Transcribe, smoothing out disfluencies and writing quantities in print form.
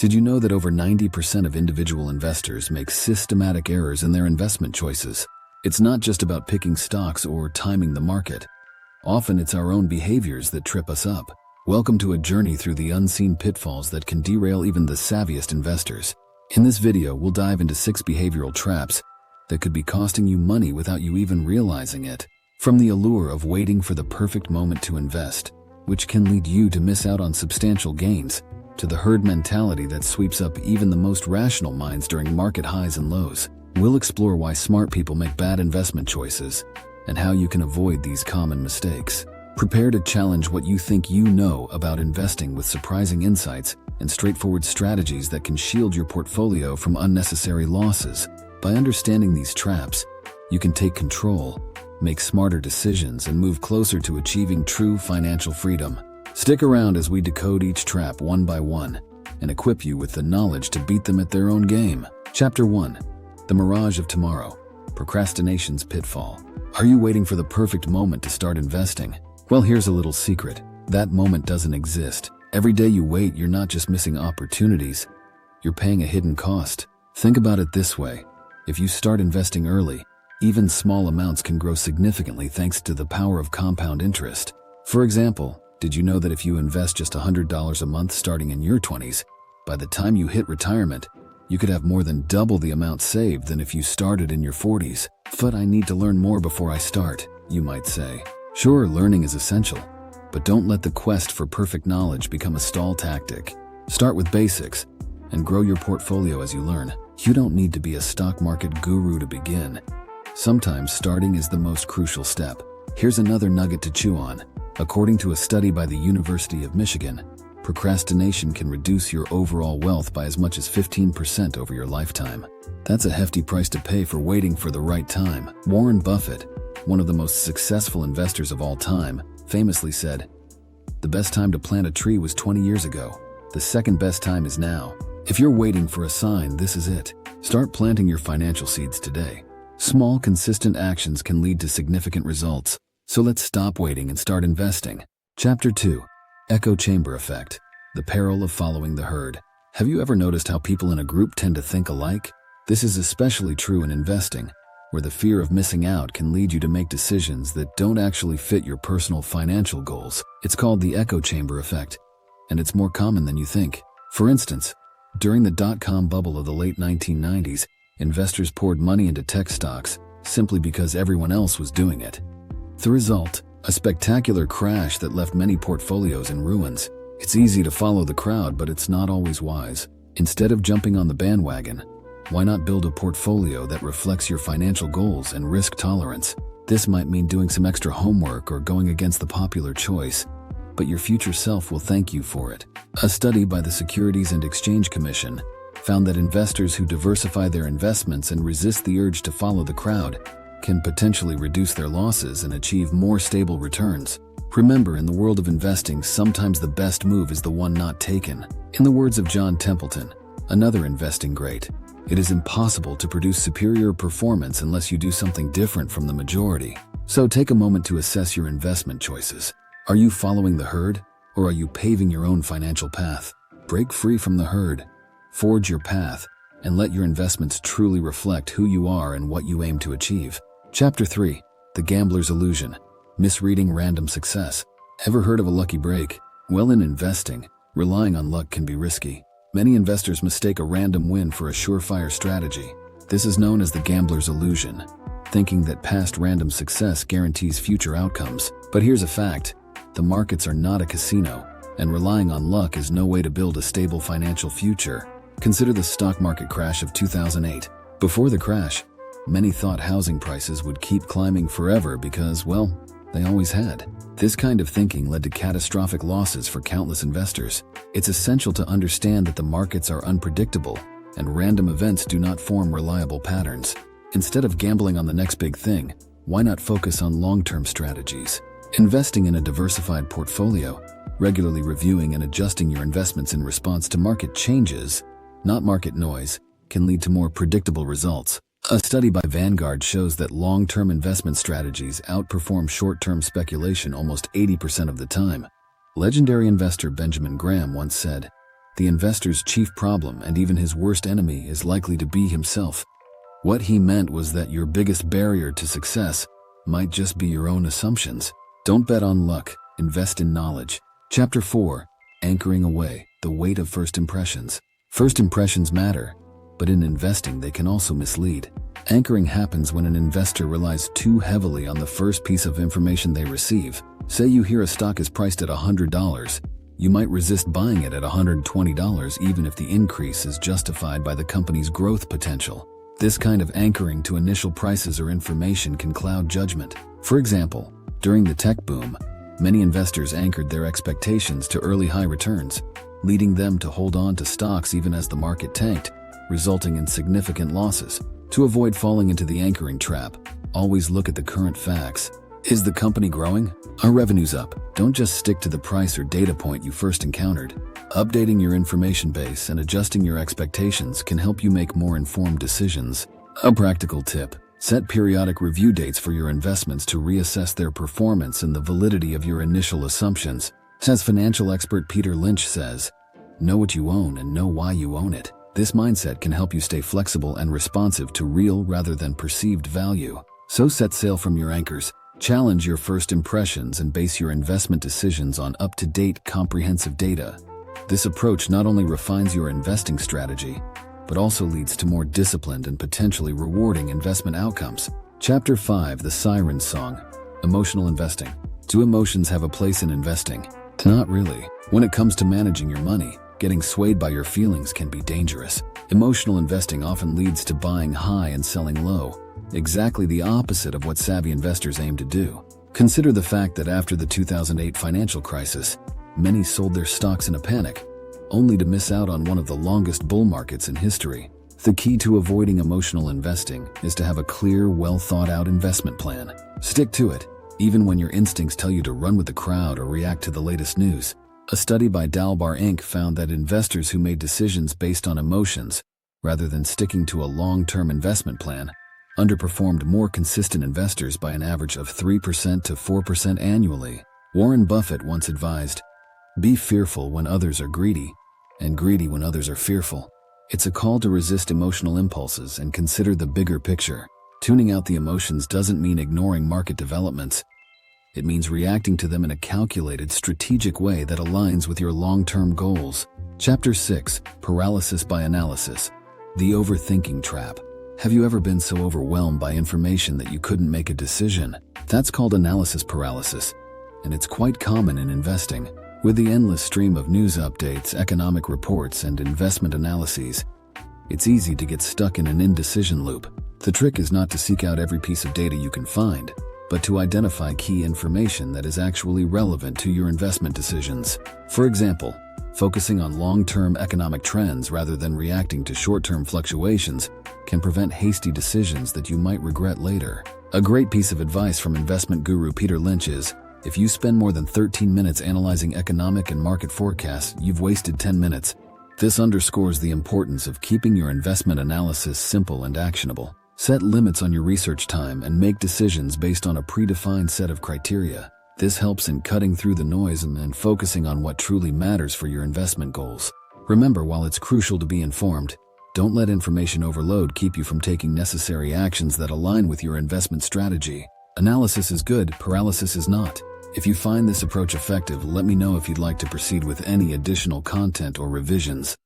Did you know that over 90% of individual investors make systematic errors in their investment choices? It's not just about picking stocks or timing the market. Often it's our own behaviors that trip us up. Welcome to a journey through the unseen pitfalls that can derail even the savviest investors. In this video, we'll dive into 6 behavioral traps that could be costing you money without you even realizing it. From the allure of waiting for the perfect moment to invest, which can lead you to miss out on substantial gains, to the herd mentality that sweeps up even the most rational minds during market highs and lows. We'll explore why smart people make bad investment choices and how you can avoid these common mistakes. Prepare to challenge what you think you know about investing with surprising insights and straightforward strategies that can shield your portfolio from unnecessary losses. By understanding these traps, you can take control, make smarter decisions, and move closer to achieving true financial freedom. Stick around as we decode each trap one by one and equip you with the knowledge to beat them at their own game. Chapter 1. The Mirage of Tomorrow. Procrastination's Pitfall. Are you waiting for the perfect moment to start investing? Well, here's a little secret. That moment doesn't exist. Every day you wait, you're not just missing opportunities, you're paying a hidden cost. Think about it this way. If you start investing early, even small amounts can grow significantly thanks to the power of compound interest. For example, did you know that if you invest just $100 a month starting in your 20s, by the time you hit retirement, you could have more than double the amount saved than if you started in your 40s? But I need to learn more before I start, you might say. Sure, learning is essential, but don't let the quest for perfect knowledge become a stall tactic. Start with basics and grow your portfolio as you learn. You don't need to be a stock market guru to begin. Sometimes starting is the most crucial step. Here's another nugget to chew on. According to a study by the University of Michigan, procrastination can reduce your overall wealth by as much as 15% over your lifetime. That's a hefty price to pay for waiting for the right time. Warren Buffett, one of the most successful investors of all time, famously said, "The best time to plant a tree was 20 years ago. The second best time is now." If you're waiting for a sign, this is it. Start planting your financial seeds today. Small, consistent actions can lead to significant results. So let's stop waiting and start investing. Chapter 2. Echo Chamber Effect. The Peril of Following the Herd. Have you ever noticed how people in a group tend to think alike? This is especially true in investing, where the fear of missing out can lead you to make decisions that don't actually fit your personal financial goals. It's called the echo chamber effect, and it's more common than you think. For instance, during the dot-com bubble of the late 1990s, investors poured money into tech stocks simply because everyone else was doing it. The result, a spectacular crash that left many portfolios in ruins. It's easy to follow the crowd, but it's not always wise. Instead of jumping on the bandwagon, why not build a portfolio that reflects your financial goals and risk tolerance? This might mean doing some extra homework or going against the popular choice, but your future self will thank you for it. A study by the Securities and Exchange Commission found that investors who diversify their investments and resist the urge to follow the crowd can potentially reduce their losses and achieve more stable returns. Remember, in the world of investing, sometimes the best move is the one not taken. In the words of John Templeton, another investing great, it is impossible to produce superior performance unless you do something different from the majority. So take a moment to assess your investment choices. Are you following the herd, or are you paving your own financial path? Break free from the herd, forge your path, and let your investments truly reflect who you are and what you aim to achieve. Chapter 3. The Gambler's Illusion. Misreading Random Success. Ever heard of a lucky break? Well, in investing, relying on luck can be risky. Many investors mistake a random win for a surefire strategy. This is known as the gambler's illusion, thinking that past random success guarantees future outcomes. But here's a fact. The markets are not a casino, and relying on luck is no way to build a stable financial future. Consider the stock market crash of 2008. Before the crash, many thought housing prices would keep climbing forever because, well, they always had. This kind of thinking led to catastrophic losses for countless investors. It's essential to understand that the markets are unpredictable, and random events do not form reliable patterns. Instead of gambling on the next big thing, why not focus on long-term strategies? Investing in a diversified portfolio, regularly reviewing and adjusting your investments in response to market changes, not market noise, can lead to more predictable results. A study by Vanguard shows that long-term investment strategies outperform short-term speculation almost 80% of the time. Legendary investor Benjamin Graham once said, the investor's chief problem and even his worst enemy is likely to be himself. What he meant was that your biggest barrier to success might just be your own assumptions. Don't bet on luck, invest in knowledge. Chapter 4. Anchoring away, the weight of first impressions. First impressions matter, but in investing they can also mislead. Anchoring happens when an investor relies too heavily on the first piece of information they receive. Say you hear a stock is priced at $100. You might resist buying it at $120 even if the increase is justified by the company's growth potential. This kind of anchoring to initial prices or information can cloud judgment. For example, during the tech boom, many investors anchored their expectations to early high returns, leading them to hold on to stocks even as the market tanked, resulting in significant losses. To avoid falling into the anchoring trap, always look at the current facts. Is the company growing? Are revenues up? Don't just stick to the price or data point you first encountered. Updating your information base and adjusting your expectations can help you make more informed decisions. A practical tip: set periodic review dates for your investments to reassess their performance and the validity of your initial assumptions. As financial expert Peter Lynch says, know what you own and know why you own it. This mindset can help you stay flexible and responsive to real rather than perceived value. So set sail from your anchors. Challenge your first impressions and base your investment decisions on up-to-date, comprehensive data. This approach not only refines your investing strategy, but also leads to more disciplined and potentially rewarding investment outcomes. Chapter 5. The Siren Song. Emotional investing. Do emotions have a place in investing? Not really. When it comes to managing your money, getting swayed by your feelings can be dangerous. Emotional investing often leads to buying high and selling low, exactly the opposite of what savvy investors aim to do. Consider the fact that after the 2008 financial crisis, many sold their stocks in a panic, only to miss out on one of the longest bull markets in history. The key to avoiding emotional investing is to have a clear, well-thought-out investment plan. Stick to it, even when your instincts tell you to run with the crowd or react to the latest news. A study by Dalbar Inc. found that investors who made decisions based on emotions, rather than sticking to a long-term investment plan, underperformed more consistent investors by an average of 3% to 4% annually. Warren Buffett once advised, "Be fearful when others are greedy, and greedy when others are fearful." It's a call to resist emotional impulses and consider the bigger picture. Tuning out the emotions doesn't mean ignoring market developments. It means reacting to them in a calculated, strategic way that aligns with your long-term goals. Chapter 6. Paralysis by Analysis. The Overthinking Trap. Have you ever been so overwhelmed by information that you couldn't make a decision? That's called analysis paralysis, and it's quite common in investing. With the endless stream of news updates, economic reports, and investment analyses, it's easy to get stuck in an indecision loop. The trick is not to seek out every piece of data you can find, but to identify key information that is actually relevant to your investment decisions. For example, focusing on long-term economic trends rather than reacting to short-term fluctuations can prevent hasty decisions that you might regret later. A great piece of advice from investment guru Peter Lynch is, if you spend more than 13 minutes analyzing economic and market forecasts, you've wasted 10 minutes. This underscores the importance of keeping your investment analysis simple and actionable. Set limits on your research time and make decisions based on a predefined set of criteria. This helps in cutting through the noise and focusing on what truly matters for your investment goals. Remember, while it's crucial to be informed, don't let information overload keep you from taking necessary actions that align with your investment strategy. Analysis is good, paralysis is not. If you find this approach effective, let me know if you'd like to proceed with any additional content or revisions.